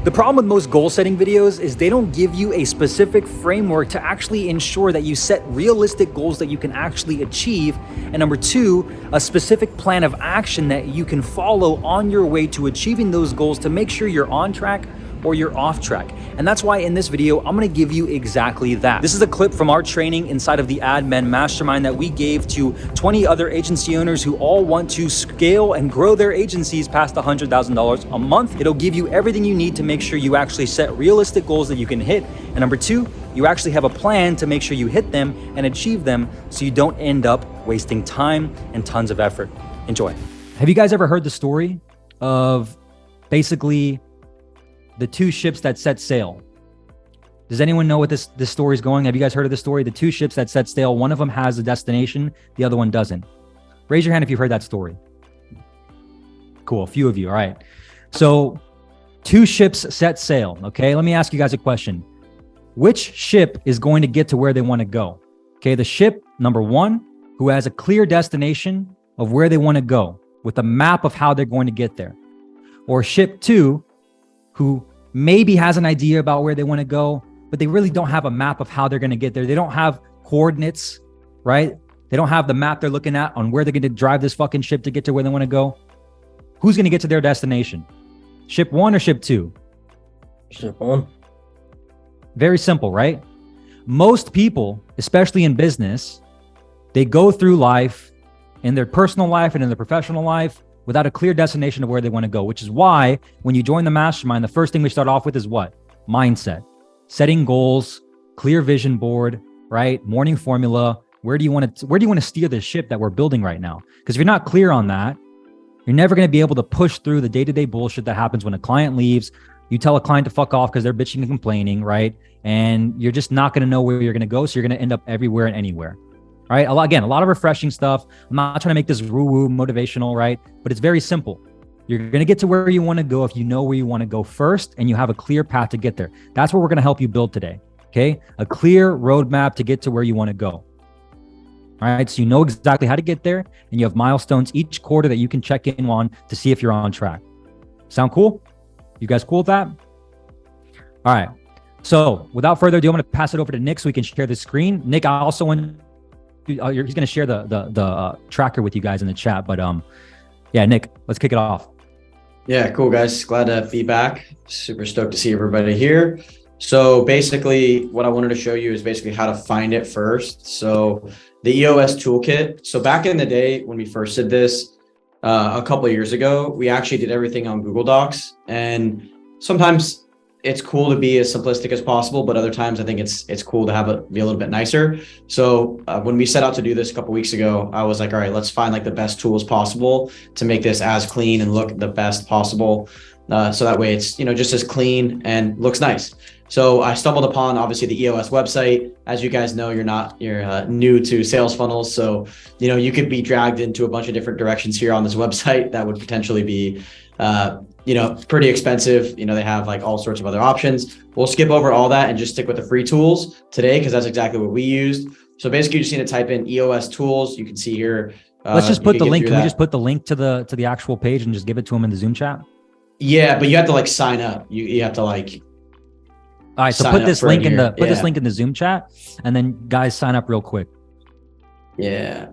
The problem with most goal setting videos is they don't give you a specific framework to actually ensure that you set realistic goals that you can actually achieve. And number two, a specific plan of action that you can follow on your way to achieving those goals to make sure you're on track or you're off track. And that's why in this video, I'm gonna give you exactly that. This is a clip from our training inside of the Admin Mastermind that we gave to 20 other agency owners who all want to scale and grow their agencies past $100,000 a month. It'll give you everything you need to make sure you actually set realistic goals that you can hit. And number two, you actually have a plan to make sure you hit them and achieve them so you don't end up wasting time and tons of effort. Enjoy. Have you guys ever heard the story of basically the two ships that set sail? Does anyone know what this story is going? Have you guys heard of this story? The two ships that set sail, one of them has a destination, the other one doesn't. Raise your hand if you've heard that story. Cool, a few of you, all right. So two ships set sail, okay? Let me ask you guys a question. Which ship is going to get to where they want to go? Okay, the ship, number one, who has a clear destination of where they want to go with a map of how they're going to get there. Or ship two, who maybe has an idea about where they want to go, but they really don't have a map of how they're going to get there. They don't have coordinates, right? They don't have the map they're looking at on where they're going to drive this fucking ship to get to where they want to go. Who's going to get to their destination? Ship one or ship two? Ship one. Very simple, right? Most people, especially in business, they go through life, in their personal life and in their professional life, without a clear destination of where they want to go, which is why when you join the mastermind, the first thing we start off with is what? Mindset, setting goals, clear vision board, right? Morning formula. Where do you want to steer the ship that we're building right now? Because if you're not clear on that, you're never going to be able to push through the day-to-day bullshit that happens when a client leaves. You tell a client to fuck off because they're bitching and complaining, right? And you're just not going to know where you're going to go. So you're going to end up everywhere and anywhere. All right. Again, a lot of refreshing stuff. I'm not trying to make this woo-woo motivational, right? But it's very simple. You're going to get to where you want to go if you know where you want to go first and you have a clear path to get there. That's what we're going to help you build today. Okay. A clear roadmap to get to where you want to go. All right. So you know exactly how to get there and you have milestones each quarter that you can check in on to see if you're on track. Sound cool? You guys cool with that? All right. So without further ado, I'm going to pass it over to Nick so we can share the screen. Nick, I also want he's going to share the tracker with you guys in the chat, but yeah, Nick, let's kick it off. Yeah, cool guys. Glad to be back. Super stoked to see everybody here. So basically what I wanted to show you is basically how to find it first. So the EOS toolkit. So back in the day when we first did this, a couple of years ago, we actually did everything on Google Docs, and sometimes it's cool to be as simplistic as possible, but other times I think it's cool to have it be a little bit nicer. So when we set out to do this a couple weeks ago, I was like, all right, let's find like the best tools possible to make this as clean and look the best possible. So that way it's, just as clean and looks nice. So I stumbled upon obviously the EOS website. As you guys know, you're new to sales funnels. So, you could be dragged into a bunch of different directions here on this website that would potentially be, pretty expensive. They have like all sorts of other options. We'll skip over all that and just stick with the free tools today, because that's exactly what we used. So basically you just need to type in EOS tools. You can see here. Let's just put the link. Can we just put the link to the actual page and just give it to them in the Zoom chat? Yeah, but you have to like sign up. You have to like. All right, so put this link in the Zoom chat, and then guys sign up real quick. Yeah.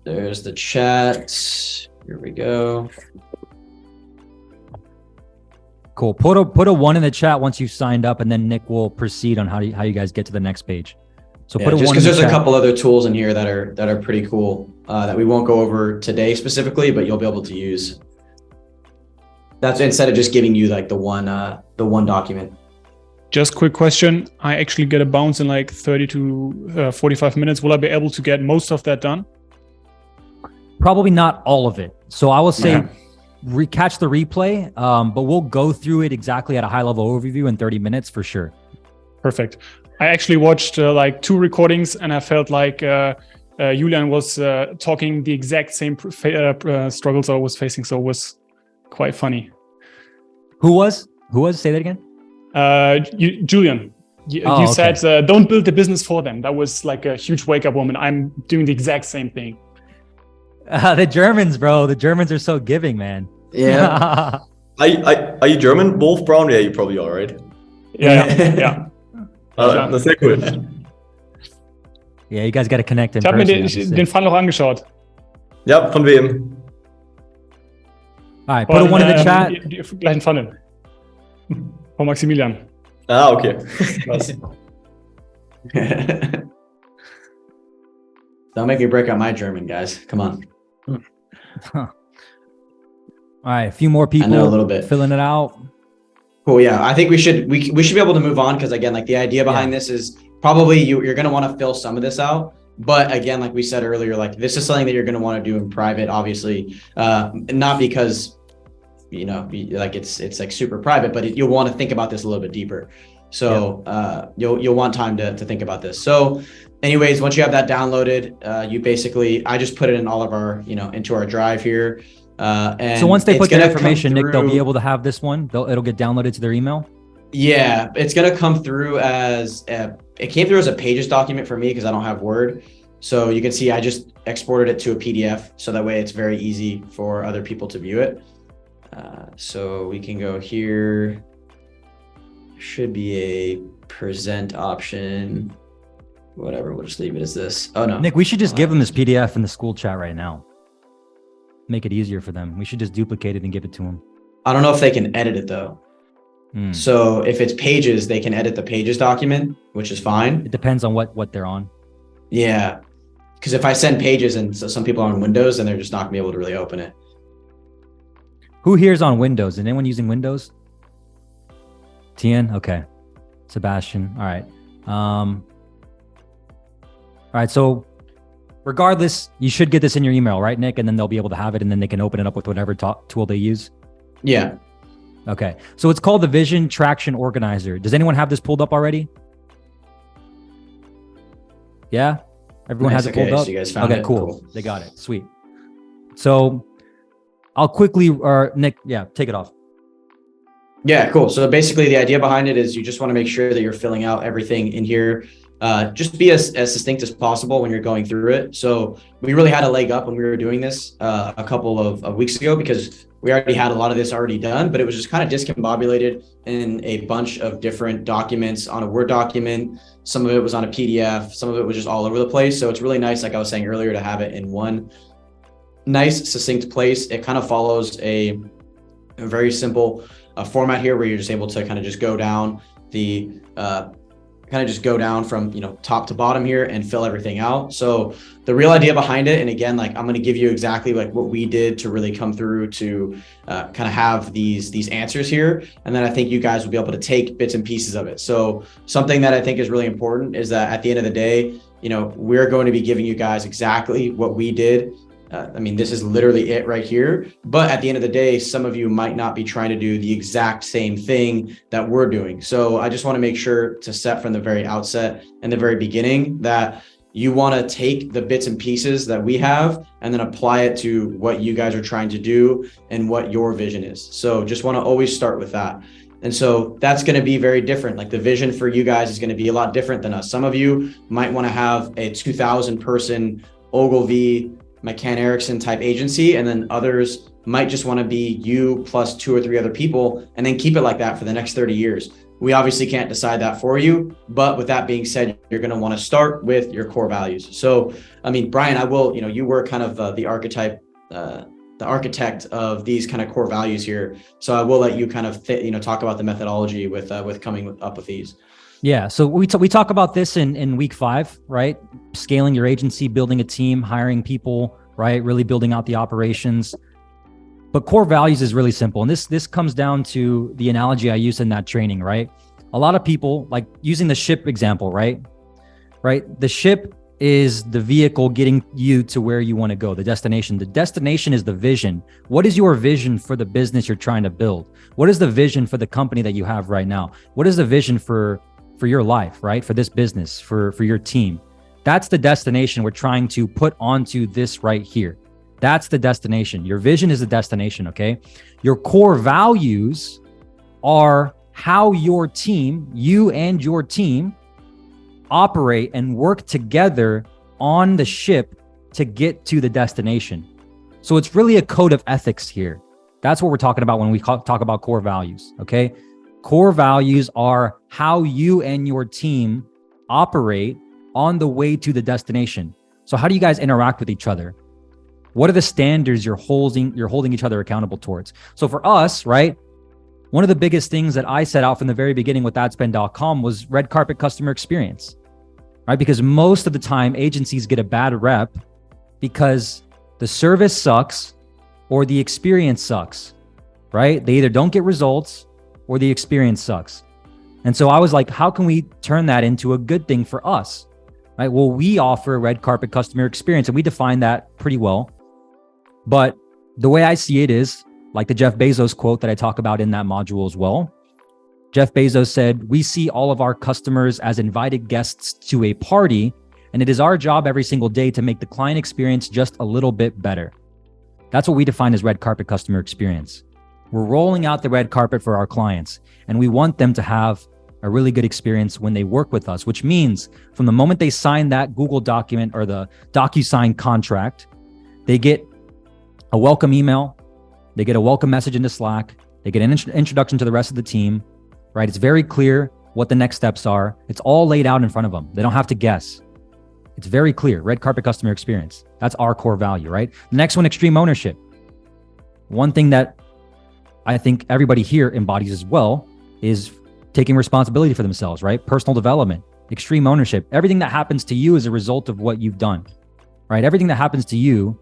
There's the chat. Here we go. Cool. Put a 1 in the chat once you've signed up, and then Nick will proceed on how you guys get to the next page. So put a 1 just because there's a couple other tools in here that are pretty cool that we won't go over today specifically, but you'll be able to use. That's instead of just giving you like the one document. Just quick question. I actually get a bounce in like 30 to 45 minutes. Will I be able to get most of that done? Probably not all of it. So I will say catch the replay, but we'll go through it exactly at a high level overview in 30 minutes for sure. Perfect. I actually watched like 2 recordings and I felt like Julian was talking the exact same struggles I was facing. So it was quite funny. Who was? Say that again. Julian, you said don't build the business for them. That was like a huge wake up moment. I'm doing the exact same thing. The Germans, bro. The Germans are so giving, man. Yeah. Are you German? Wolf Brown? Yeah, you probably are, right? Ja. Na, sehr cool. Yeah, you guys got to connect in Ich habe mir person. den Funnel auch angeschaut. Ja, von wem? All right, put a one in the chat. Die gleichen Funnel. Von Maximilian. Ah, okay. Don't make me break out my German, guys. Come on. All right, a few more people I know a little bit. filling it out. Cool. Yeah, I think we should be able to move on because again, like the idea behind this is probably you're going to want to fill some of this out. But again, like we said earlier, like this is something that you're going to want to do in private, obviously, not because like it's like super private, but you'll want to think about this a little bit deeper. So you'll want time to think about this. So anyways, once you have that downloaded, I just put it in all of our, into our drive here. And so once they put that information, Nick, they'll be able to have this one. It'll get downloaded to their email. Yeah, it's going to come through it came through as a Pages document for me because I don't have Word. So you can see I just exported it to a PDF. So that way it's very easy for other people to view it. So we can go here. Should be a present option. Whatever, we'll just leave it as this. Oh no. Nick, we should just give them this PDF in the school chat right now. Make it easier for them. We should just duplicate it and give it to them. I don't know if they can edit it though. So if it's Pages, they can edit the Pages document, which is fine. It depends on what they're on. Yeah. Because if I send Pages and so some people are on Windows, then they're just not gonna be able to really open it. Who here is on Windows? Is anyone using Windows? Tien? Okay. Sebastian. All right. All right. So regardless, you should get this in your email, right, Nick? And then they'll be able to have it and then they can open it up with whatever tool they use. Yeah. Okay. So it's called the Vision Traction Organizer. Does anyone have this pulled up already? Yeah? Everyone has it pulled up? So you guys found it. Cool. They got it. Sweet. So I'll quickly, Nick, take it off. Yeah, cool. So basically the idea behind it is you just want to make sure that you're filling out everything in here. Just be as succinct as possible when you're going through it. So we really had a leg up when we were doing this a couple of weeks ago because we already had a lot of this already done, but it was just kind of discombobulated in a bunch of different documents on a Word document. Some of it was on a PDF. Some of it was just all over the place. So it's really nice, like I was saying earlier, to have it in one nice, succinct place. It kind of follows a very simple format here where you're just able to kind of just go down from top to bottom here and fill everything out. So the real idea behind it, and again, like I'm going to give you exactly like what we did to really come through to kind of have these answers here. And then I think you guys will be able to take bits and pieces of it. So something that I think is really important is that at the end of the day, we're going to be giving you guys exactly what we did. This is literally it right here. But at the end of the day, some of you might not be trying to do the exact same thing that we're doing. So I just want to make sure to set from the very outset and the very beginning that you want to take the bits and pieces that we have and then apply it to what you guys are trying to do and what your vision is. So just want to always start with that. And so that's going to be very different. Like the vision for you guys is going to be a lot different than us. Some of you might want to have a 2,000 person Ogilvy McCann Erickson type agency, and then others might just want to be you plus 2 or 3 other people and then keep it like that for the next 30 years. We obviously can't decide that for you, but with that being said, you're going to want to start with your core values. So, Brian, I will, you were kind of the archetype, the architect of these kind of core values here. So I will let you kind of, talk about the methodology with coming up with these. Yeah. So we talk about this in week 5, right? Scaling your agency, building a team, hiring people, right? Really building out the operations. But core values is really simple. And this comes down to the analogy I used in that training, right? A lot of people, like using the ship example, right? The ship is the vehicle getting you to where you want to go, the destination. The destination is the vision. What is your vision for the business you're trying to build? What is the vision for the company that you have right now? What is the vision for your life, right? For this business, for your team. That's the destination we're trying to put onto this right here. That's the destination. Your vision is the destination, okay? Your core values are how your team, you and your team, operate and work together on the ship to get to the destination. So it's really a code of ethics here. That's what we're talking about when we talk about core values, okay? Core values are how you and your team operate on the way to the destination. So how do you guys interact with each other? What are the standards you're holding each other accountable towards? So for us, right, one of the biggest things that I set out from the very beginning with adspend.com was red carpet customer experience, right? Because most of the time agencies get a bad rep because the service sucks or the experience sucks, right? They either don't get results or the experience sucks. And so I was like, how can we turn that into a good thing for us, right? Well, we offer a red carpet customer experience and we define that pretty well. But the way I see it is like the Jeff Bezos quote that I talk about in that module as well. Jeff Bezos said, we see all of our customers as invited guests to a party, and it is our job every single day to make the client experience just a little bit better. That's what we define as red carpet customer experience. We're rolling out the red carpet for our clients, and we want them to have a really good experience when they work with us, which means from the moment they sign that Google document or the DocuSign contract, they get a welcome email, they get a welcome message into Slack, they get an introduction to the rest of the team, right? It's very clear what the next steps are. It's all laid out in front of them. They don't have to guess. It's very clear, red carpet customer experience. That's our core value, right? The next one, extreme ownership. One thing that I think everybody here embodies as well is taking responsibility for themselves, right? Personal development, extreme ownership. Everything that happens to you is a result of what you've done, right? Everything that happens to you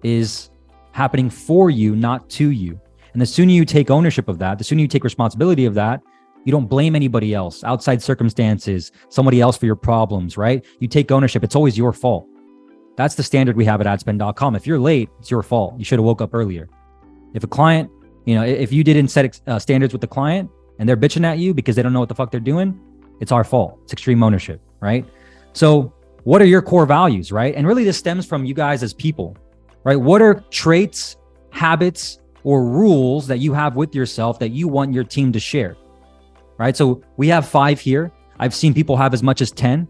is happening for you, not to you. And the sooner you take ownership of that, the sooner you take responsibility of that, you don't blame anybody else, outside circumstances, somebody else for your problems, right? You take ownership. It's always your fault. That's the standard we have at adspend.com. If you're late, it's your fault. You should have woke up earlier. If a client, if you didn't set standards with the client and they're bitching at you because they don't know what the fuck they're doing, it's our fault. It's extreme ownership, right? So what are your core values, right? And really this stems from you guys as people, right? What are traits, habits, or rules that you have with yourself that you want your team to share, right? So we have 5 here. I've seen people have as much as 10.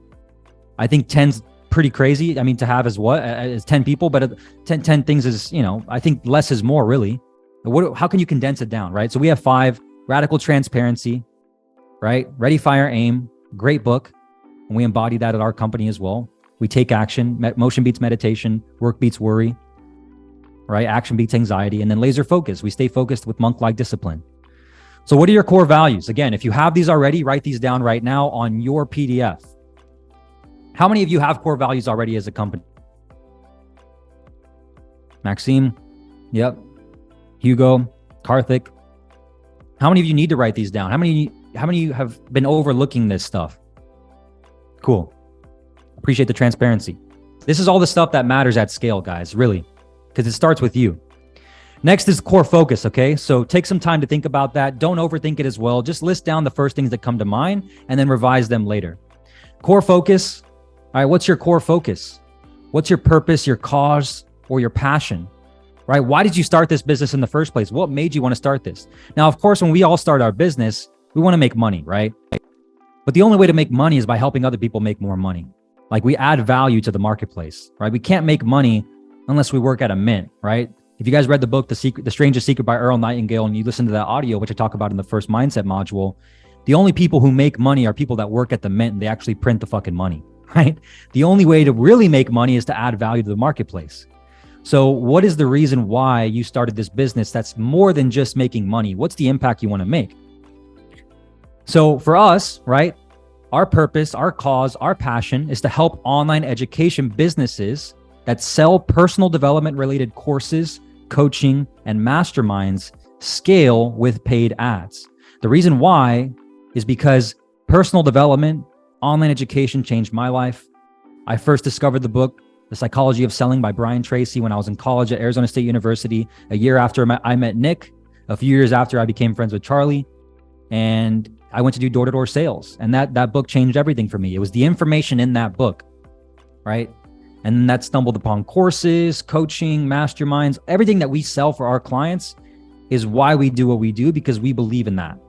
I think 10's pretty crazy. I mean, to have as 10 people, but 10 things is, I think less is more really. How can you condense it down, right? So we have 5: radical transparency, right? Ready, fire, aim, great book. And we embody that at our company as well. We take action, motion beats meditation, work beats worry, right? Action beats anxiety, and then laser focus. We stay focused with monk-like discipline. So what are your core values? Again, if you have these already, write these down right now on your PDF. How many of you have core values already as a company? Maxime? Yep. Hugo? Karthik? How many of you need to write these down? How many of you have been overlooking this stuff? Cool. Appreciate the transparency. This is all the stuff that matters at scale, guys, really, because it starts with you. Next is core focus, okay? So take some time to think about that. Don't overthink it as well. Just list down the first things that come to mind and then revise them later. Core focus. All right, what's your core focus? What's your purpose, your cause, or your passion, right? Why did you start this business in the first place? What made you want to start this? Now, of course, when we all start our business, we want to make money, right? But the only way to make money is by helping other people make more money. Like we add value to the marketplace, right? We can't make money unless we work at a mint, right? If you guys read the book, The Strangest Secret by Earl Nightingale, and you listen to that audio, which I talk about in the first mindset module, the only people who make money are people that work at the mint and they actually print the fucking money, right? The only way to really make money is to add value to the marketplace. So what is the reason why you started this business that's more than just making money? What's the impact you want to make? So for us, right, our purpose, our cause, our passion is to help online education businesses that sell personal development related courses, coaching, and masterminds scale with paid ads. The reason why is because personal development, online education changed my life. I first discovered the book, The Psychology of Selling by Brian Tracy, when I was in college at Arizona State University, a year after I met Nick, a few years after I became friends with Charlie, and I went to do door-to-door sales. And that book changed everything for me. It was the information in that book, right? And that stumbled upon courses, coaching, masterminds. Everything that we sell for our clients is why we do what we do, because we believe in that.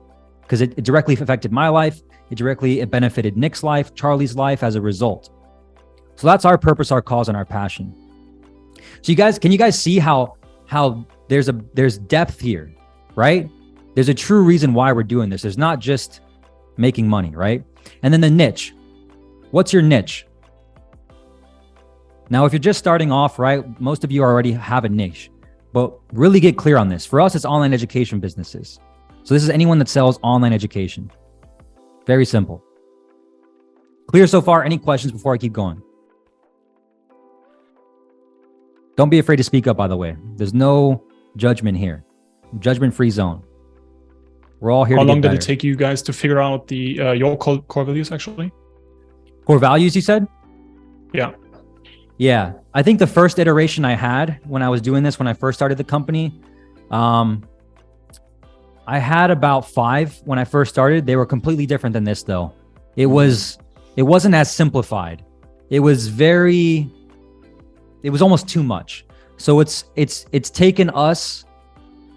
Because it directly affected my life. It benefited Nick's life, Charlie's life as a result. So that's our purpose, our cause, and our passion. So can you guys see how there's depth here, right? There's a true reason why we're doing this. There's not just making money, right? And then the niche. What's your niche? Now, if you're just starting off, right, most of you already have a niche, but really get clear on this. For us, it's online education businesses. So this is anyone that sells online education. Very simple. Clear so far? Any questions before I keep going? Don't be afraid to speak up, by the way. There's no judgment here. Judgment-free zone. We're all here to get better. How long did it take you guys to figure out the your core values, actually? Core values, you said? Yeah. Yeah. I think the first iteration I had when I was doing this, when I first started the company, I had about 5 when I first started. They were completely different than this, though. It wasn't as simplified. It was almost too much. So it's taken us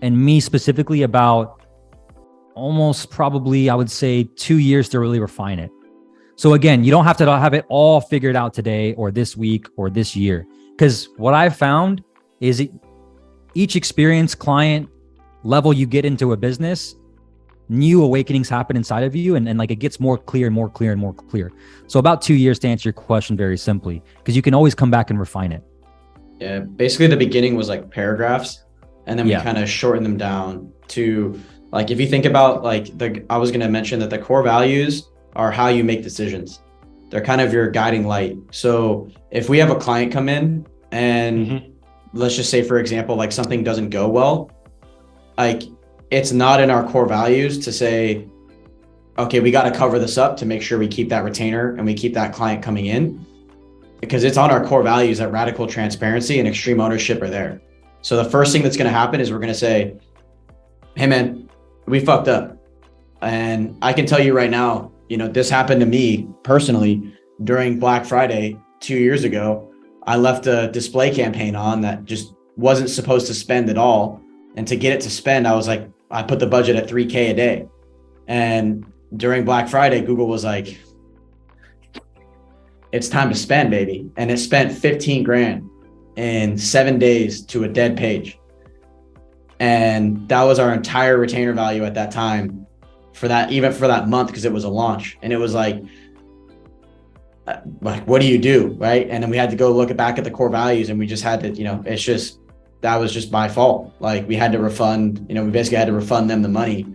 and me specifically about almost probably, I would say, 2 years to really refine it. So again, you don't have to have it all figured out today or this week or this year. Because what I've found is each experience, client level you get into a business, new awakenings happen inside of you, and like it gets more clear and more clear and more clear. So about 2 years to answer your question very simply, because you can always come back and refine it. Yeah, basically the beginning was like paragraphs, and then we kind of shortened them down to like, if you think about like I was going to mention that the core values are how you make decisions. They're kind of your guiding light. So if we have a client come in and let's just say, for example, like something doesn't go well, like it's not in our core values to say, okay, we got to cover this up to make sure we keep that retainer and we keep that client coming in, because it's on our core values that radical transparency and extreme ownership are there. So the first thing that's going to happen is we're going to say, hey man, we fucked up. And I can tell you right now, this happened to me personally during Black Friday 2 years ago. I left a display campaign on that just wasn't supposed to spend at all. And to get it to spend, I put the budget at $3,000 a day. And during Black Friday, Google was like, it's time to spend, baby. And it spent 15 grand in 7 days to a dead page. And that was our entire retainer value at that time even for that month, because it was a launch. And it was like, what do you do? Right. And then we had to go look back at the core values, and we just had to, that was just my fault. Like we had to refund, we basically had to refund them the money,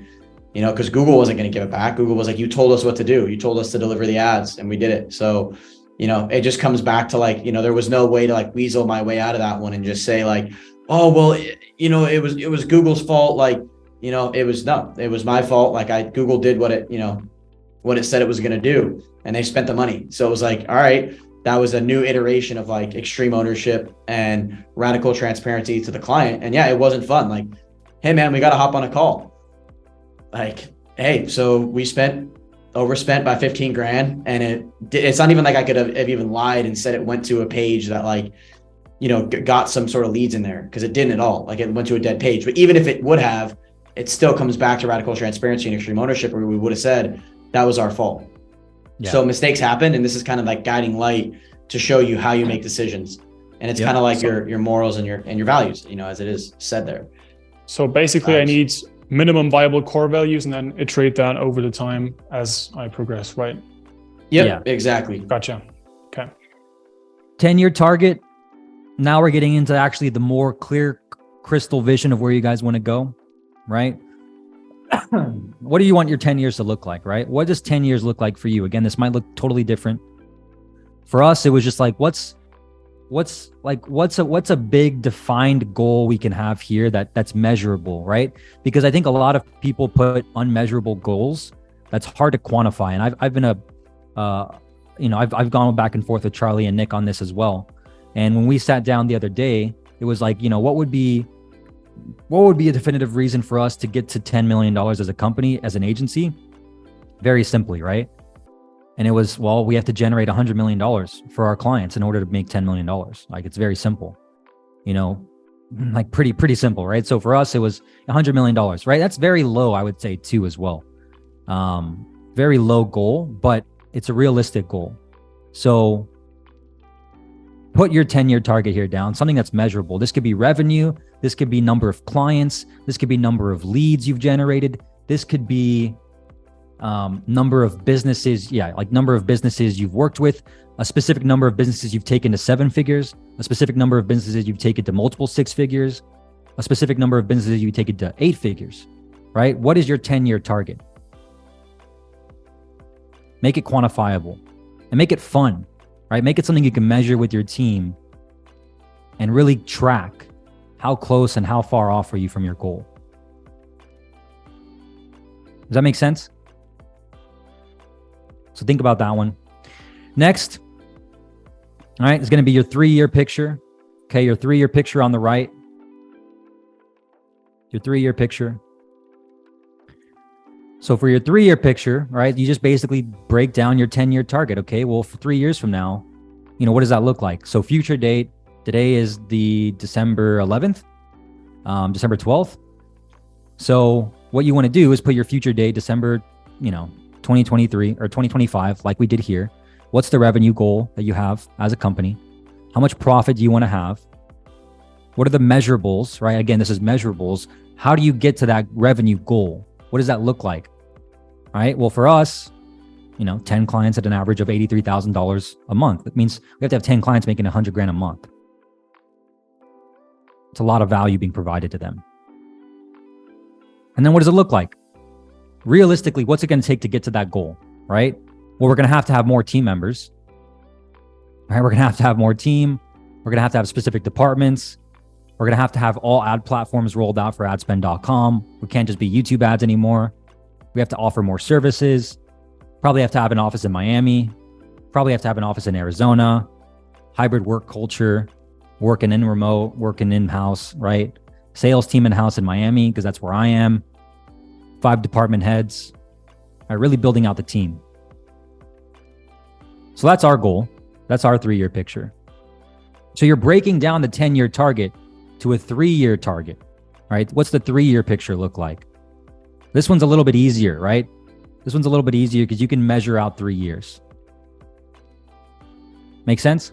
because Google wasn't going to give it back. Google was like, you told us what to do. You told us to deliver the ads, and we did it. So, it just comes back to like, there was no way to like weasel my way out of that one and just say like, oh, well, it was Google's fault. Like, it was my fault. Like Google did what it said it was going to do, and they spent the money. So it was like, all right, that was a new iteration of like extreme ownership and radical transparency to the client. And yeah, it wasn't fun. Like, hey man, we got to hop on a call. Like, hey, so we overspent by 15 grand. And it's not even like I could have even lied and said it went to a page that like, got some sort of leads in there, because it didn't at all. Like it went to a dead page. But even if it would have, it still comes back to radical transparency and extreme ownership, where we would have said that was our fault. Yeah. So mistakes happen, and this is kind of like guiding light to show you how you make decisions. And it's kind of like your morals and your values, as it is said there. So basically I need minimum viable core values and then iterate that over the time as I progress, right? Yep, yeah, exactly. Gotcha. Okay. 10-year target. Now we're getting into actually the more clear crystal vision of where you guys want to go, right? What do you want your 10 years to look like, right? What does 10 years look like for you? Again, this might look totally different. For us, it was just like, what's a big defined goal we can have here that's measurable, right? Because I think a lot of people put unmeasurable goals that's hard to quantify. And I've been I've gone back and forth with Charlie and Nick on this as well. And when we sat down the other day, it was like, what would be a definitive reason for us to get to $10 million as a company, as an agency? Very simply, right? And it was, well, we have to generate $100 million for our clients in order to make $10 million. Like, it's very simple, like pretty simple, right? So for us, it was $100 million, right? That's very low, I would say too, as well. Very low goal, but it's a realistic goal. So put your 10-year target here down, something that's measurable. This could be revenue. This could be number of clients. This could be number of leads you've generated. This could be number of businesses. Yeah, like number of businesses you've worked with, a specific number of businesses you've taken to 7 figures, a specific number of businesses you've taken to multiple 6 figures, a specific number of businesses you've taken to 8 figures, right? What is your 10-year target? Make it quantifiable and make it fun, right? Make it something you can measure with your team and really track how close and how far off are you from your goal. Does that make sense? So think about that one. Next, all right, is going to be your 3-year picture. Okay, your 3-year picture on the right. Your 3-year picture. So for your 3-year picture, right, you just basically break down your 10-year target. Okay, well, for 3 years from now, what does that look like? So future date, today is the December 11th, December 12th. So what you want to do is put your future date, December, 2023 or 2025, like we did here. What's the revenue goal that you have as a company? How much profit do you want to have? What are the measurables, right? Again, this is measurables. How do you get to that revenue goal? What does that look like? All right. Well, for us, 10 clients at an average of $83,000 a month. That means we have to have 10 clients making $100,000 a month. It's a lot of value being provided to them. And then what does it look like? Realistically, what's it going to take to get to that goal, right? Well, we're going to have more team members. All right, we're going to have more team. We're going to have specific departments. We're going to have all ad platforms rolled out for adspend.com. We can't just be YouTube ads anymore. We have to offer more services. Probably have to have an office in Miami. Probably have to have an office in Arizona. Hybrid work culture, working in remote, working in-house, right? Sales team in-house in Miami, because that's where I am. 5 department heads. Right, really building out the team. So that's our goal. That's our 3-year picture. So you're breaking down the 10-year target to a 3-year target, right? What's the 3-year picture look like? This one's a little bit easier, right? This one's a little bit easier because you can measure out 3 years. Make sense?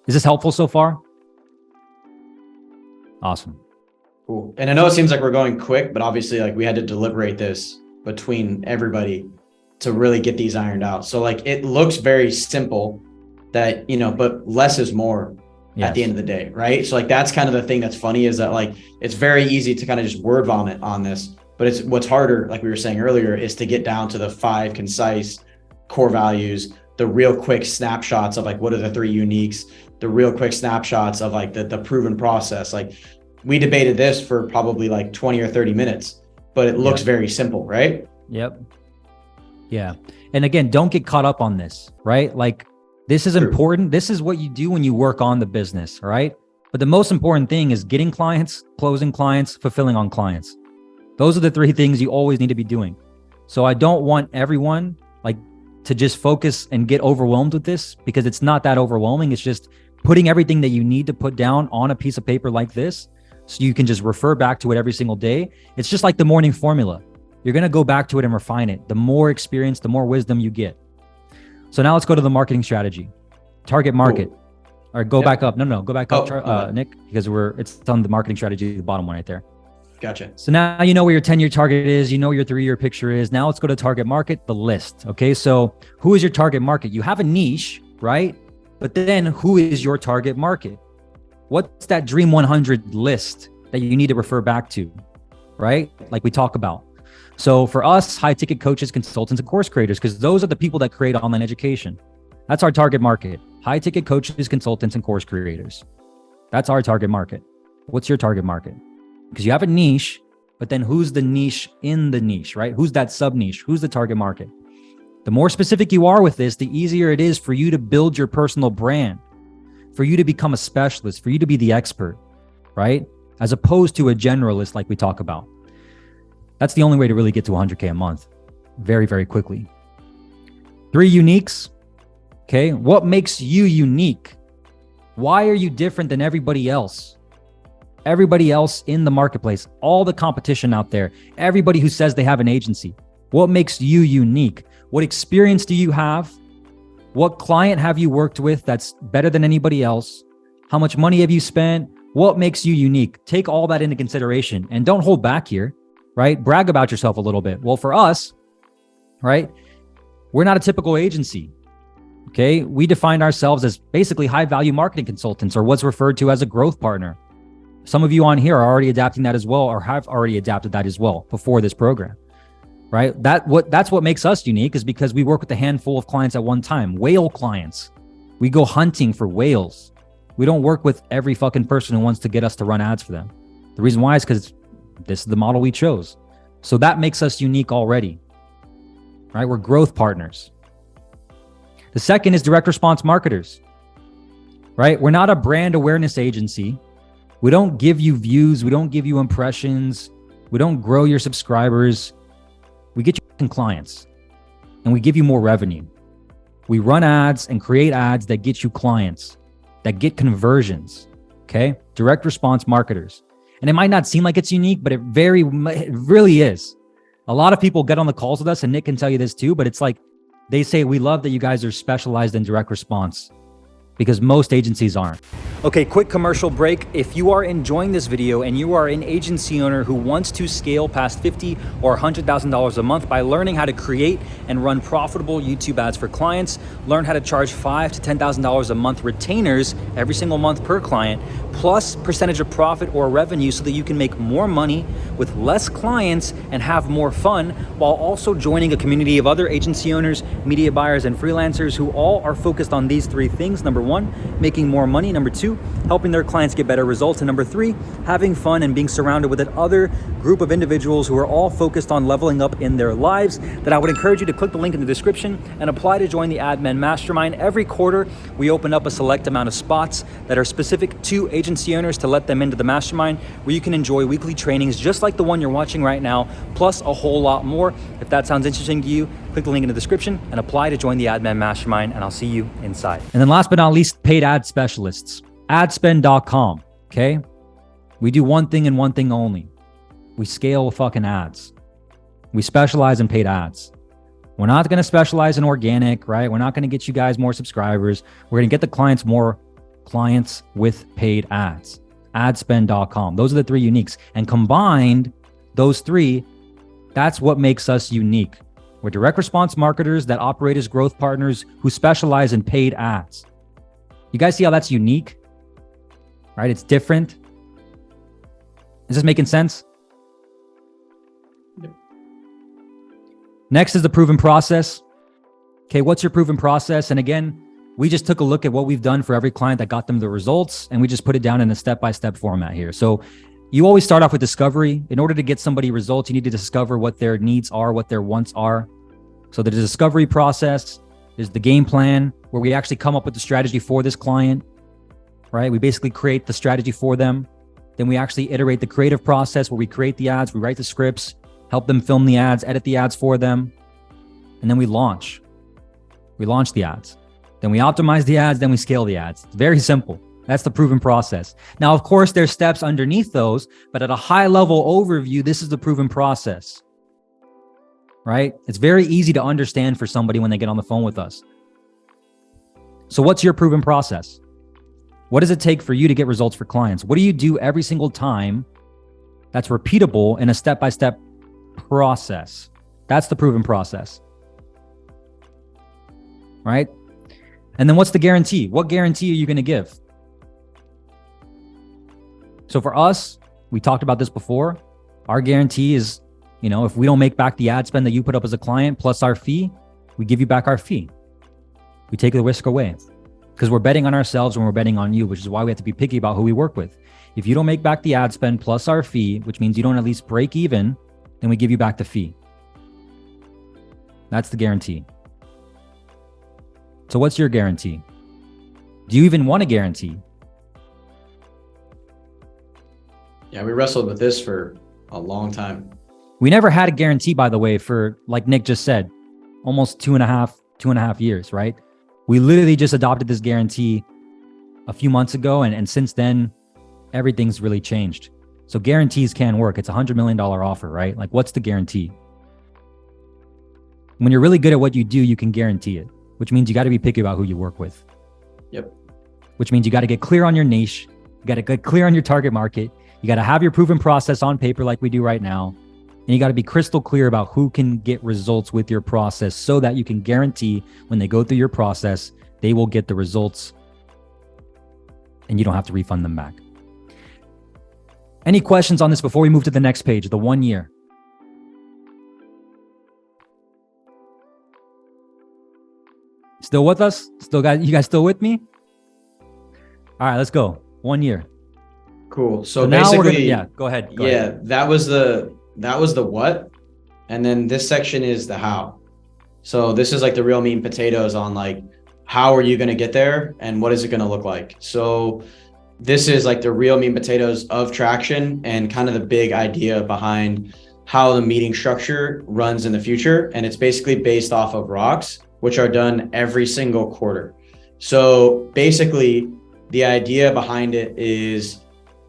Is this helpful so far? Awesome. Cool. And I know it seems like we're going quick, but obviously we had to deliberate this between everybody to really get these ironed out. So it looks very simple that, but less is more at the end of the day, right? So that's kind of the thing that's funny is that it's very easy to kind of just word vomit on this, but it's what's harder, like we were saying earlier, is to get down to the 5 concise core values, the real quick snapshots of what are the 3 uniques, the real quick snapshots of the proven process. We debated this for probably 20 or 30 minutes, but it looks very simple, right? Yep. Yeah. And again, don't get caught up on this, right? This is important. This is what you do when you work on the business, all right? But the most important thing is getting clients, closing clients, fulfilling on clients. Those are the 3 things you always need to be doing. So I don't want everyone to just focus and get overwhelmed with this, because it's not that overwhelming. It's just putting everything that you need to put down on a piece of paper like this, so you can just refer back to it every single day. It's just like the morning formula. You're going to go back to it and refine it. The more experience, the more wisdom you get. So now let's go to the marketing strategy. Target market. Cool. All right, go back up. No, go back up, Nick, because it's on the marketing strategy, the bottom one right there. Gotcha. So now you know where your 10-year target is. You know where your 3-year picture is. Now let's go to target market, the list. Okay, so who is your target market? You have a niche, right? But then who is your target market? What's that Dream 100 list that you need to refer back to, right? Like we talk about. So for us, high ticket coaches, consultants, and course creators, because those are the people that create online education. That's our target market. High ticket coaches, consultants, and course creators. That's our target market. What's your target market? Because you have a niche, but then who's the niche in the niche, right? Who's that sub niche? Who's the target market? The more specific you are with this, the easier it is for you to build your personal brand, for you to become a specialist, for you to be the expert, right? As opposed to a generalist like we talk about. That's the only way to really get to 100K a month very, very quickly. 3 uniques. Okay. What makes you unique? Why are you different than everybody else? Everybody else in the marketplace, all the competition out there, everybody who says they have an agency. What makes you unique? What experience do you have? What client have you worked with that's better than anybody else? How much money have you spent? What makes you unique? Take all that into consideration and don't hold back here, right? Brag about yourself a little bit. Well, for us, right, we're not a typical agency. Okay. We define ourselves as basically high value marketing consultants, or what's referred to as a growth partner. Some of you on here are already adapting that as well, or have already adapted that as well before this program, right? That's what makes us unique, is because we work with a handful of clients at one time, whale clients. We go hunting for whales. We don't work with every fucking person who wants to get us to run ads for them. The reason why is because this is the model we chose. So that makes us unique already, right? We're growth partners. The second is direct response marketers, right? We're not a brand awareness agency. We don't give you views. We don't give you impressions. We don't grow your subscribers. We get you clients and we give you more revenue. We run ads and create ads that get you clients, that get conversions, okay? Direct response marketers. And it might not seem like it's unique, but it really is. A lot of people get on the calls with us, and Nick can tell you this too, but it's like, they say, we love that you guys are specialized in direct response, because most agencies aren't. Okay, quick commercial break. If you are enjoying this video and you are an agency owner who wants to scale past $50,000 or $100,000 a month by learning how to create and run profitable YouTube ads for clients, learn how to charge $5,000 to $10,000 a month retainers every single month per client, plus percentage of profit or revenue, so that you can make more money with less clients and have more fun, while also joining a community of other agency owners, media buyers, and freelancers who all are focused on these three things. Number one, making more money. Number two, helping their clients get better results. And number three, having fun and being surrounded with another group of individuals who are all focused on leveling up in their lives. That I would encourage you to click the link in the description and apply to join the Admin Mastermind. Every quarter, we open up a select amount of spots that are specific to agency owners to let them into the mastermind, where you can enjoy weekly trainings just like the one you're watching right now, plus a whole lot more. If that sounds interesting to you, click the link in the description and apply to join the Admin Mastermind, and I'll see you inside. And then last but not least, paid ad specialists. Adspend.com, okay? We do one thing and one thing only. We scale fucking ads. We specialize in paid ads. We're not going to specialize in organic, right? We're not going to get you guys more subscribers. We're going to get the clients more clients with paid ads. Adspend.com. Those are the three uniques. And combined, those three, that's what makes us unique. We're direct response marketers that operate as growth partners who specialize in paid ads. You guys see how that's unique? Right? It's different. Is this making sense? Yep. Next is the proven process. Okay, what's your proven process? And again, we just took a look at what we've done for every client that got them the results, and we just put it down in a step-by-step format here. So you always start off with discovery. In order to get somebody results, you need to discover what their needs are, what their wants are. So there's a discovery process. There's the game plan, where we actually come up with the strategy for this client, right? We basically create the strategy for them. Then we actually iterate the creative process, where we create the ads, we write the scripts, help them film the ads, edit the ads for them. And then we launch. We launch the ads. Then we optimize the ads, then we scale the ads. It's very simple. That's the proven process. Now, of course, there's steps underneath those, but at a high level overview, this is the proven process, right? It's very easy to understand for somebody when they get on the phone with us. So what's your proven process? What does it take for you to get results for clients? What do you do every single time that's repeatable in a step-by-step process? That's the proven process, right? And then what's the guarantee? What guarantee are you going to give? So for us, we talked about this before. Our guarantee is, if we don't make back the ad spend that you put up as a client plus our fee, we give you back our fee. We take the risk away, because we're betting on ourselves and we're betting on you, which is why we have to be picky about who we work with. If you don't make back the ad spend plus our fee, which means you don't at least break even, then we give you back the fee. That's the guarantee. So what's your guarantee? Do you even want a guarantee? Yeah, we wrestled with this for a long time. We never had a guarantee, by the way, for, like Nick just said, almost two and a half years, right? We literally just adopted this guarantee a few months ago. And since then, everything's really changed. So guarantees can work. It's $100 million offer, right? Like, what's the guarantee? When you're really good at what you do, you can guarantee it. which means you got to be picky about who you work with. Yep. Which means you got to get clear on your niche. You got to get clear on your target market. You got to have your proven process on paper like we do right now. And you got to be crystal clear about who can get results with your process so that you can guarantee when they go through your process, they will get the results and you don't have to refund them back. Any questions on this before we move to the next page, the 1 year? Still with us? You guys still with me? All right, let's go. 1 year. Cool. So now basically, go ahead. That was the what, and then this section is the how. So this is like the real meat and potatoes on like, how are you going to get there and what is it going to look like? So this is like the real meat and potatoes of traction and kind of the big idea behind how the meeting structure runs in the future. And it's basically based off of rocks, which are done every single quarter. So basically the idea behind it is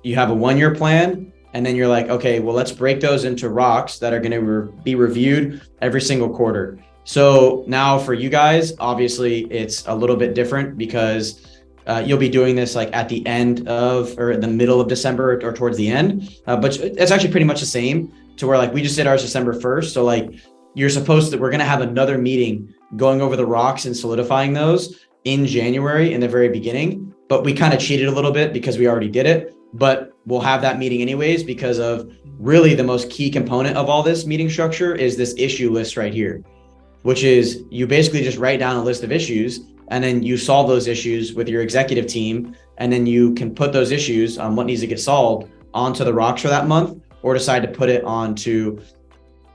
you have a 1 year plan, and then you're like, okay, well, let's break those into rocks that are going to be reviewed every single quarter. So now for you guys, obviously it's a little bit different because you'll be doing this like at the end of, or in the middle of December or towards the end, but it's actually pretty much the same to where like we just did ours December 1st. So like we're going to have another meeting going over the rocks and solidifying those in January in the very beginning, but we kind of cheated a little bit because we already did it, but we'll have that meeting anyways, because of really the most key component of all this meeting structure is this issue list right here, which is you basically just write down a list of issues and then you solve those issues with your executive team. And then you can put those issues on what needs to get solved onto the rocks for that month, or decide to put it onto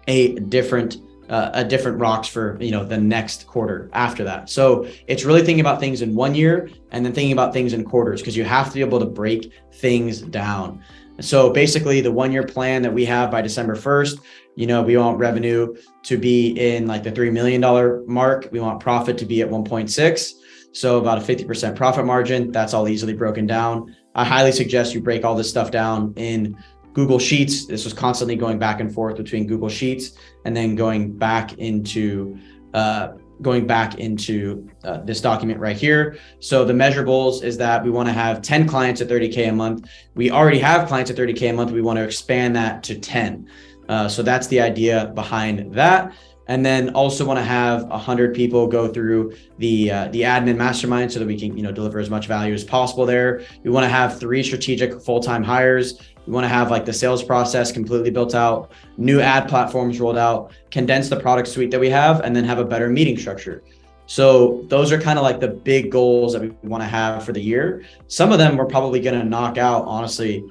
a different rocks for, the next quarter after that. So it's really thinking about things in 1 year and then thinking about things in quarters, because you have to be able to break things down. So basically the 1 year plan that we have by December 1st, we want revenue to be in like the $3 million mark. We want profit to be at 1.6. So about a 50% profit margin. That's all easily broken down. I highly suggest you break all this stuff down in Google Sheets. This was constantly going back and forth between Google Sheets and then going back into this document right here. So the measurables is that we want to have 10 clients at 30K a month. We already have clients at 30K a month. We want to expand that to 10. So that's the idea behind that. And then also want to have 100 people go through the admin mastermind so that we can, deliver as much value as possible there. We want to have 3 strategic full-time hires. We want to have like the sales process completely built out, new ad platforms rolled out, condense the product suite that we have, and then have a better meeting structure. So those are kind of like the big goals that we want to have for the year. Some of them we're probably going to knock out, honestly,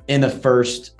in the first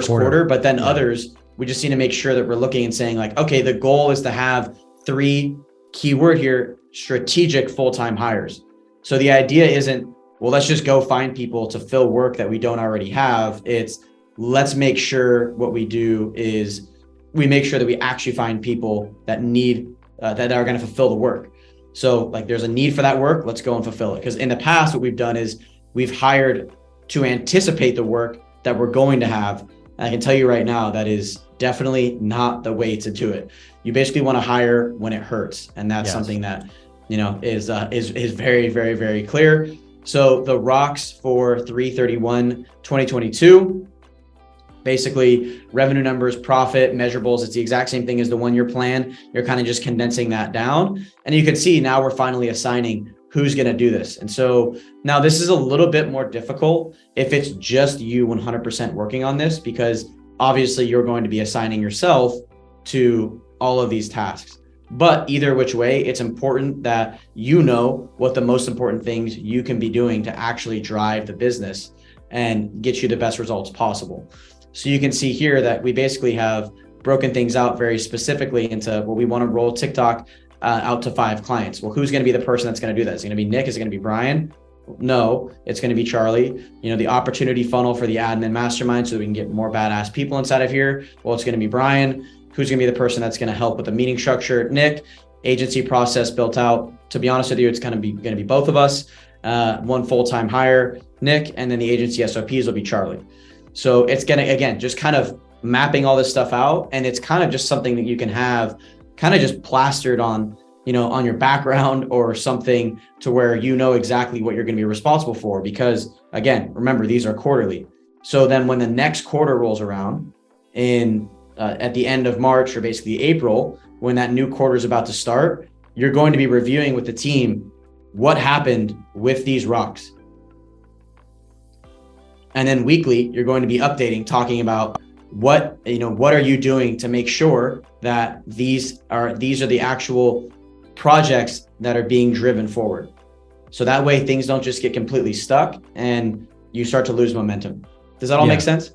quarter, but then others, we just need to make sure that we're looking and saying like, okay, the goal is to have 3 keyword here, strategic full-time hires. So the idea isn't, well, let's just go find people to fill work that we don't already have. It's let's make sure what we do is we make sure that we actually find people that need, that are going to fulfill the work. So like there's a need for that work, let's go and fulfill it. Because in the past, what we've done is we've hired to anticipate the work that we're going to have. And I can tell you right now, that is definitely not the way to do it. You basically want to hire when it hurts. And that's something that, is very, very, very clear. So the rocks for 3/31/2022, basically revenue numbers, profit, measurables, it's the exact same thing as the 1 year plan. You're kind of just condensing that down. And you can see now we're finally assigning who's going to do this. And so now this is a little bit more difficult if it's just you 100% working on this, because obviously you're going to be assigning yourself to all of these tasks. But either which way, it's important that you know what the most important things you can be doing to actually drive the business and get you the best results possible. So you can see here that we basically have broken things out very specifically into, well, we want to roll TikTok out to 5 clients. Well, who's going to be the person that's going to do that? Is it going to be Nick? Is it going to be Brian? No, it's going to be Charlie. The opportunity funnel for the admin mastermind so that we can get more badass people inside of here. Well, it's going to be Brian. Who's going to be the person that's going to help with the meeting structure? Nick. Agency process built out. To be honest with you, it's going to be both of us. 1 full-time hire, Nick, and then the agency SOPs will be Charlie. So it's going to, again, just kind of mapping all this stuff out. And it's kind of just something that you can have kind of just plastered on, on your background or something to where you know exactly what you're going to be responsible for. Because again, remember, these are quarterly. So then when the next quarter rolls around at the end of March or basically April, when that new quarter is about to start, you're going to be reviewing with the team what happened with these rocks. And then weekly, you're going to be updating, talking about what are you doing to make sure that these are the actual projects that are being driven forward. So that way things don't just get completely stuck and you start to lose momentum. Does that all make sense?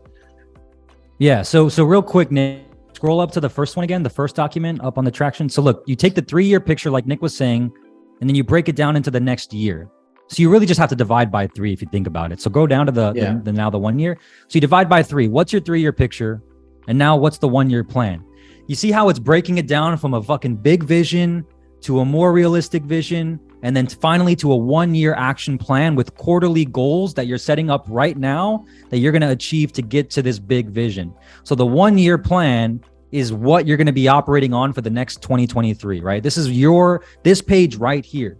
Yeah. So real quick, Nick, scroll up to the first one again, the first document up on the traction. So look, you take the 3-year picture like Nick was saying, and then you break it down into the next year. So you really just have to divide by 3 if you think about it. So go down to the 1 year. So you divide by 3. What's your 3-year picture? And now what's the 1-year plan? You see how it's breaking it down from a fucking big vision to a more realistic vision, and then finally to a 1-year action plan with quarterly goals that you're setting up right now that you're going to achieve to get to this big vision. So the 1-year plan is what you're going to be operating on for the next 2023, right? This is this page right here,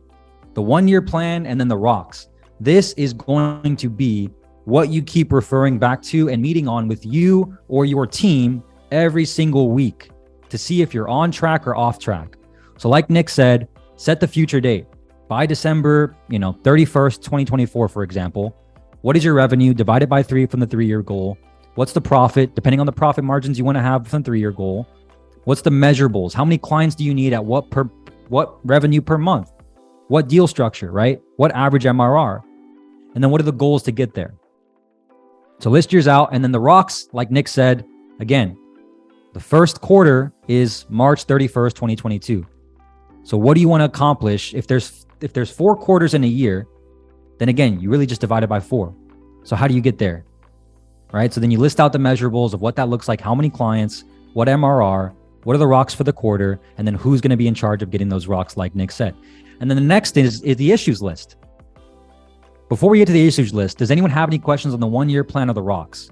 the 1-year plan, and then the rocks. This is going to be what you keep referring back to and meeting on with you or your team every single week to see if you're on track or off track. So like Nick said, set the future date by December, 31st, 2024, for example. What is your revenue divided by 3 from the 3-year goal? What's the profit, depending on the profit margins you want to have from the 3-year goal? What's the measurables? How many clients do you need at what revenue per month? What deal structure, right? What average MRR? And then what are the goals to get there? So list yours out. And then the rocks, like Nick said, again, the first quarter is March 31st, 2022. So what do you want to accomplish? If there's 4 quarters in a year, then again, you really just divide it by 4. So how do you get there? Right? So then you list out the measurables of what that looks like, how many clients, what MRR, what are the rocks for the quarter, and then who's going to be in charge of getting those rocks, like Nick said. And then the next is the issues list. Before we get to the issues list, does anyone have any questions on the 1-year plan of the rocks?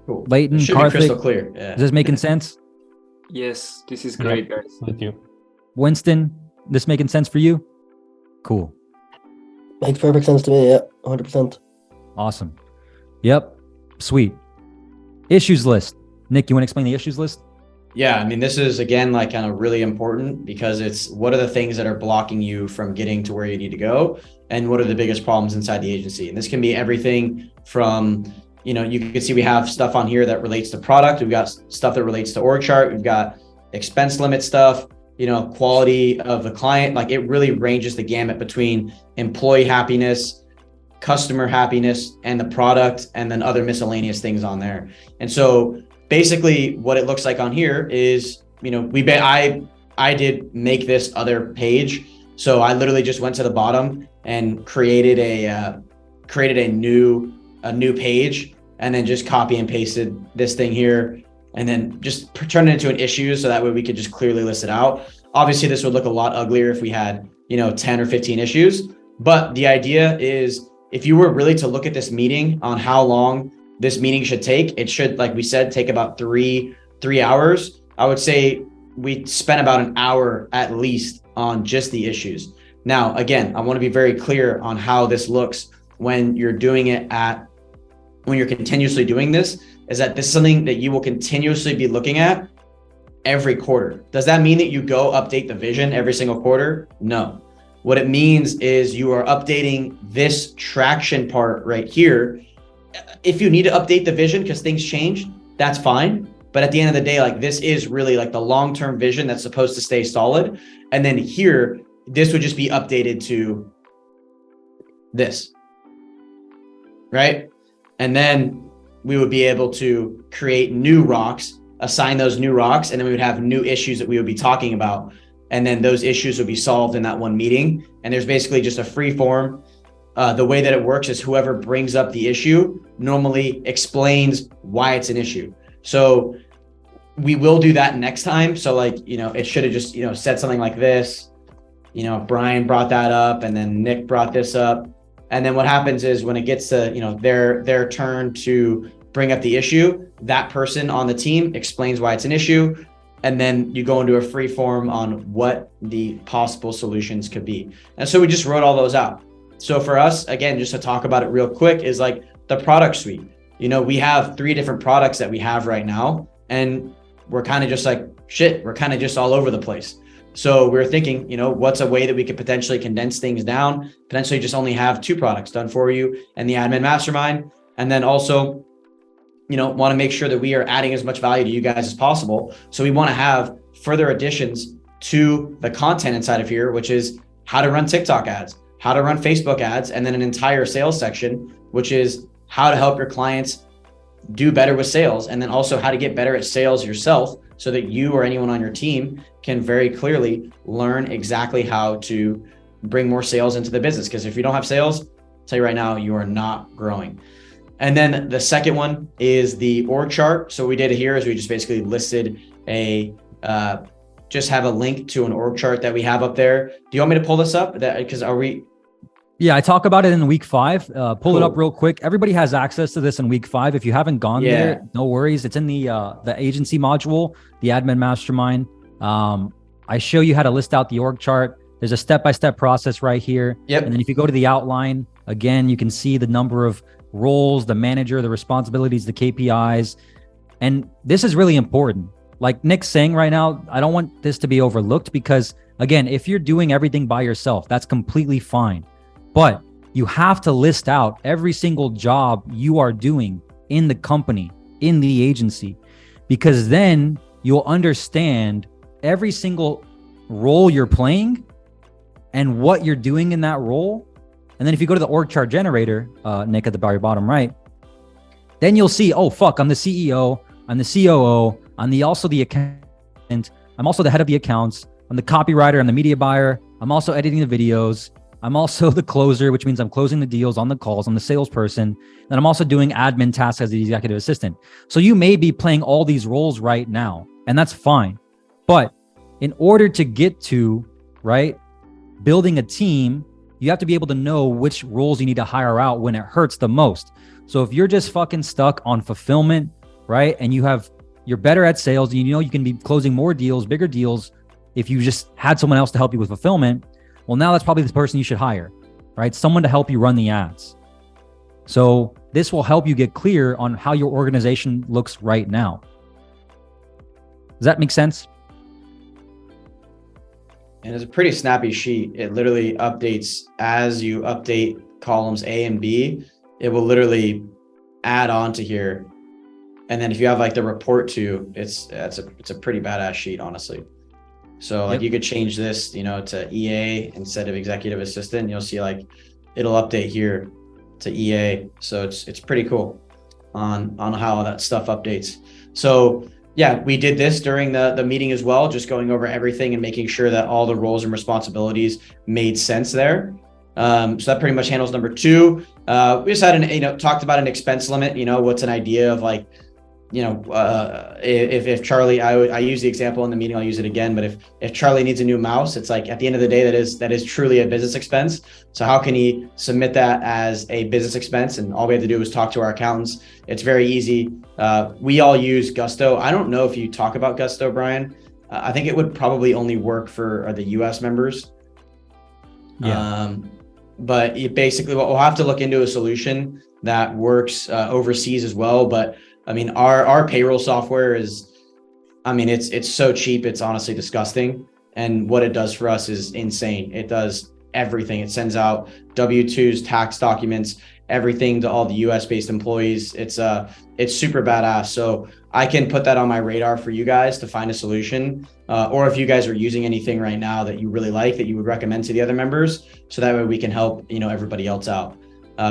Cool. Leighton, Should be Karthik, crystal clear. Yeah. is this making sense? Yes, this is great, guys. Thank you. Winston, this making sense for you? Cool. Makes perfect sense to me. Yeah, 100%. Awesome. Yep. Sweet. Issues list. Nick, you want to explain the issues list? Yeah, I mean, this is again like kind of really important because it's what are the things that are blocking you from getting to where you need to go, and what are the biggest problems inside the agency. And this can be everything from, you can see we have stuff on here that relates to product. We've got stuff that relates to org chart. We've got expense limit stuff, quality of the client. Like it really ranges the gamut between employee happiness, customer happiness, and the product, and then other miscellaneous things on there. And so basically what it looks like on here is, I did make this other page. So I literally just went to the bottom and created a new page, and then just copy and pasted this thing here, and then just turn it into an issue. So that way we could just clearly list it out. Obviously this would look a lot uglier if we had, 10 or 15 issues. But the idea is, if you were really to look at this meeting on how long this meeting should take, it should, like we said, take about three hours. I would say we spent about an hour at least on just the issues. Now, again, I want to be very clear on how this looks when you're doing it when you're continuously doing this, is that this is something that you will continuously be looking at every quarter. Does that mean that you go update the vision every single quarter? No. What it means is you are updating this traction part right here. If you need to update the vision because things change, that's fine. But at the end of the day, like this is really like the long-term vision that's supposed to stay solid. And then here, this would just be updated to this, right? And then we would be able to create new rocks, assign those new rocks, and then we would have new issues that we would be talking about. And then those issues would be solved in that one meeting. And there's basically just a free form. The way that it works is whoever brings up the issue normally explains why it's an issue. So we will do that next time. So like, it should have just, said something like this, Brian brought that up, and then Nick brought this up. And then what happens is when it gets to, their turn to bring up the issue. That person on the team explains why it's an issue. And then you go into a free form on what the possible solutions could be. And so we just wrote all those out. So for us, again, just to talk about it real quick, is like the product suite. You know, we have 3 different products that we have right now, and we're kind of just like, shit, we're kind of just all over the place. So we were thinking, you know, what's a way that we could potentially condense things down, potentially just only have 2 products done for you and the admin mastermind. And then also, you know, want to make sure that we are adding as much value to you guys as possible. So we want to have further additions to the content inside of here, which is how to run TikTok ads, how to run Facebook ads, and then an entire sales section, which is how to help your clients do better with sales. And then also how to get better at sales yourself so that you or anyone on your team can very clearly learn exactly how to bring more sales into the business. Because if you don't have sales, I'll tell you right now, you are not growing. And then the second one is the org chart. So what we did here is we just basically listed just have a link to an org chart that we have up there. Do you want me to pull this up? Yeah, I talk about it in week 5. Pull Cool. it up real quick. Everybody has access to this in week 5. If you haven't gone there, no worries. It's in the agency module, the admin mastermind. I show you how to list out the org chart. There's a step-by-step process right here. Yep. And then if you go to the outline, again, you can see the number of roles, the manager, the responsibilities, the KPIs. And this is really important. Like Nick's saying right now, I don't want this to be overlooked because, again, if you're doing everything by yourself, that's completely fine. But you have to list out every single job you are doing in the company, in the agency, because then you'll understand every single role you're playing and what you're doing in that role. And then if you go to the org chart generator, Nick, at the very bottom right, then you'll see, oh, fuck, I'm the CEO, I'm the COO, I'm also the accountant, I'm also the head of the accounts, I'm the copywriter, I'm the media buyer, I'm also editing the videos, I'm also the closer, which means I'm closing the deals on the calls, I'm the salesperson, and I'm also doing admin tasks as the executive assistant. So you may be playing all these roles right now, and that's fine. But in order to get to, right, building a team, you have to be able to know which roles you need to hire out when it hurts the most. So if you're just fucking stuck on fulfillment, right, and you're better at sales, and you know you can be closing more deals, bigger deals, if you just had someone else to help you with fulfillment, well, now that's probably the person you should hire, right? Someone to help you run the ads. So this will help you get clear on how your organization looks right now. Does that make sense? And it's a pretty snappy sheet. It literally updates as you update columns A and B. It will literally add on to here. And then if you have like the report to, it's a pretty badass sheet, honestly. So like you could change this, you know, to EA instead of executive assistant. You'll see like it'll update here to EA. So it's pretty cool on how that stuff updates. So yeah, we did this during the meeting as well, just going over everything and making sure that all the roles and responsibilities made sense there. So that pretty much handles number 2. We just had talked about an expense limit. You know, what's an idea of like, you know, if Charlie, I use the example in the meeting, I'll use it again, but if Charlie needs a new mouse, it's like at the end of the day, that is truly a business expense. So how can he submit that as a business expense? And all we have to do is talk to our accountants. It's very easy. We all use Gusto. I don't know if you talk about Gusto, Brian. I think it would probably only work for the US members. Yeah. But basically we'll have to look into a solution that works overseas as well. But I mean, our payroll software is, I mean, it's so cheap. It's honestly disgusting. And what it does for us is insane. It does everything. It sends out W-2s, tax documents, everything to all the US based employees. It's super badass. So I can put that on my radar for you guys to find a solution. Or if you guys are using anything right now that you really like, that you would recommend to the other members. So that way we can help, you know, everybody else out.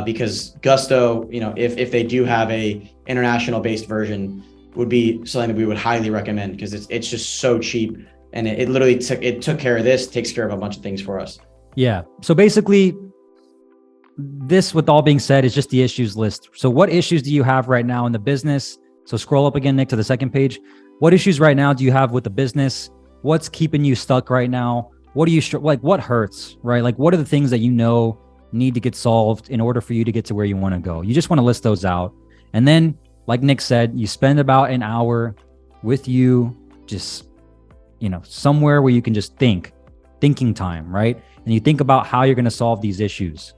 Because Gusto, you know, if they do have a international based version, would be something that we would highly recommend because it's just so cheap, and it literally took care of this, takes care of a bunch of things for us. Yeah. So basically, this, with all being said, is just the issues list. So what issues do you have right now in the business? So scroll up again, Nick, to the second page. What issues right now do you have with the business? What's keeping you stuck right now? What do you like? What hurts, right? Like, what are the things that you know need to get solved in order for you to get to where you want to go? You just want to list those out. And then like Nick said, you spend about an hour with you, just, somewhere where you can just thinking time, right? And you think about how you're going to solve these issues.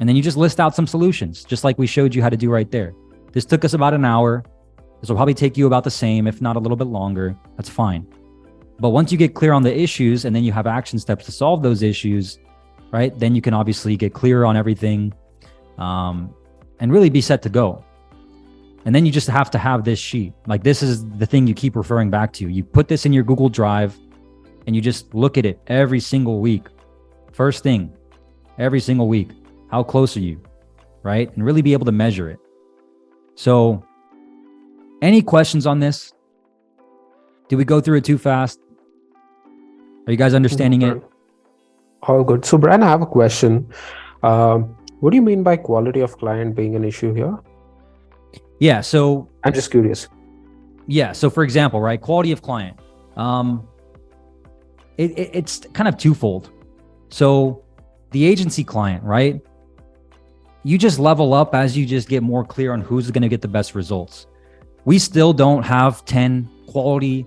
And then you just list out some solutions, just like we showed you how to do right there. This took us about an hour. This will probably take you about the same, if not a little bit longer. That's fine. But once you get clear on the issues and then you have action steps to solve those issues, right? Then you can obviously get clear on everything and really be set to go. And then you just have to have this sheet. Like, this is the thing you keep referring back to. You put this in your Google Drive and you just look at it every single week. First thing, every single week. How close are you, right? And really be able to measure it. So, any questions on this? Did we go through it too fast? Are you guys understanding it? All good. So, Brian, I have a question. What do you mean by quality of client being an issue here? Yeah, so I'm just curious. Yeah, so for example, right, quality of client. It's kind of twofold. So the agency client, right? You just level up as you just get more clear on who's going to get the best results. We still don't have 10 quality,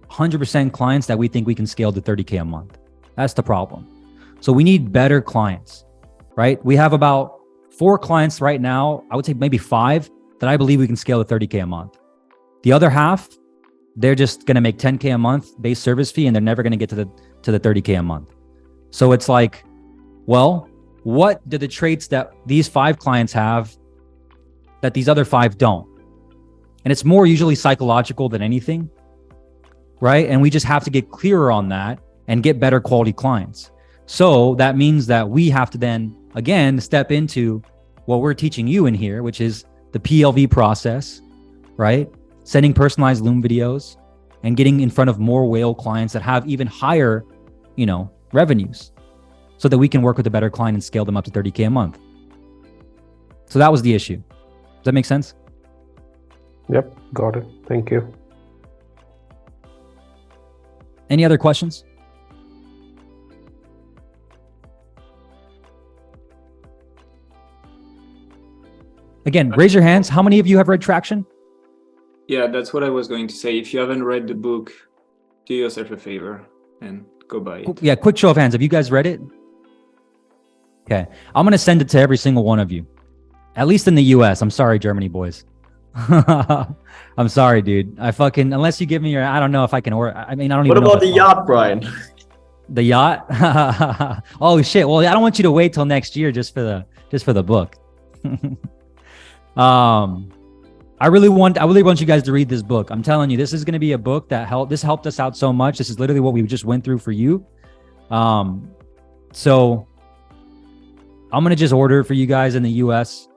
100% clients that we think we can scale to 30K a month. That's the problem. So we need better clients, right? We have about 4 clients right now. I would say maybe 5 that I believe we can scale to 30K a month. The other half, they're just going to make 10K a month base service fee, and they're never going to get to the 30K a month. So it's like, well, what do the traits that these 5 clients have that these other 5 don't? And it's more usually psychological than anything, right? And we just have to get clearer on that and get better quality clients. So that means that we have to then, again, step into what we're teaching you in here, which is the PLV process, right? Sending personalized Loom videos and getting in front of more whale clients that have even higher, revenues, so that we can work with a better client and scale them up to 30K a month. So that was the issue. Does that make sense? Yep, got it. Thank you. Any other questions? Again, raise your hands. How many of you have read Traction? Yeah, that's what I was going to say. If you haven't read the book, do yourself a favor and go buy it. Yeah, quick show of hands. Have you guys read it? Okay. I'm going to send it to every single one of you. At least in the US. I'm sorry, Germany boys. I'm sorry, dude. Unless you give me I don't know if I can order. I don't even know. What about the yacht, Brian? The yacht? Oh shit. Well, I don't want you to wait till next year just for the book. I really want you guys to read this book. I'm telling you, this is going to be a book that helped us out so much. This is literally what we just went through for you. So I'm going to just order it for you guys in the US.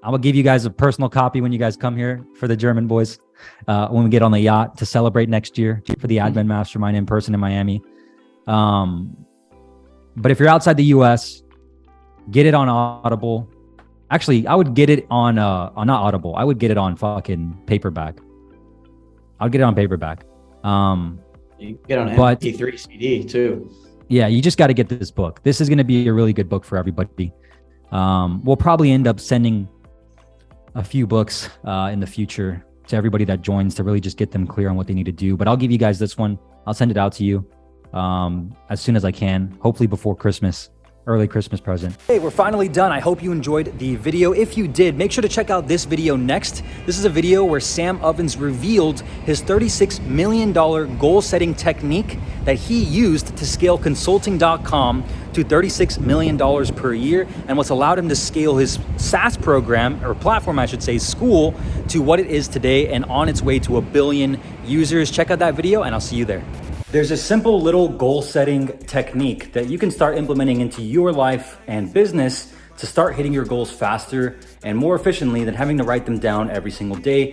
I'm going to give you guys a personal copy when you guys come here for the German boys, when we get on the yacht to celebrate next year for the Advent Mastermind in person in Miami. But if you're outside the US, get it on Audible. Actually, I would get it on not Audible. I would get it on fucking paperback. I would get it on paperback. You can get on MP3 CD too. Yeah, you just got to get this book. This is going to be a really good book for everybody. We'll probably end up sending a few books in the future to everybody that joins to really just get them clear on what they need to do. But I'll give you guys this one. I'll send it out to you as soon as I can, hopefully before Christmas. Early Christmas present. Hey, we're finally done. I hope you enjoyed the video. If you did, make sure to check out this video next. This is a video where Sam Ovens revealed his $36 million goal-setting technique that he used to scale consulting.com to $36 million per year, and what's allowed him to scale his SaaS program, or platform, I should say, school, to what it is today and on its way to 1 billion users. Check out that video, and I'll see you there. There's a simple little goal setting technique that you can start implementing into your life and business to start hitting your goals faster and more efficiently than having to write them down every single day.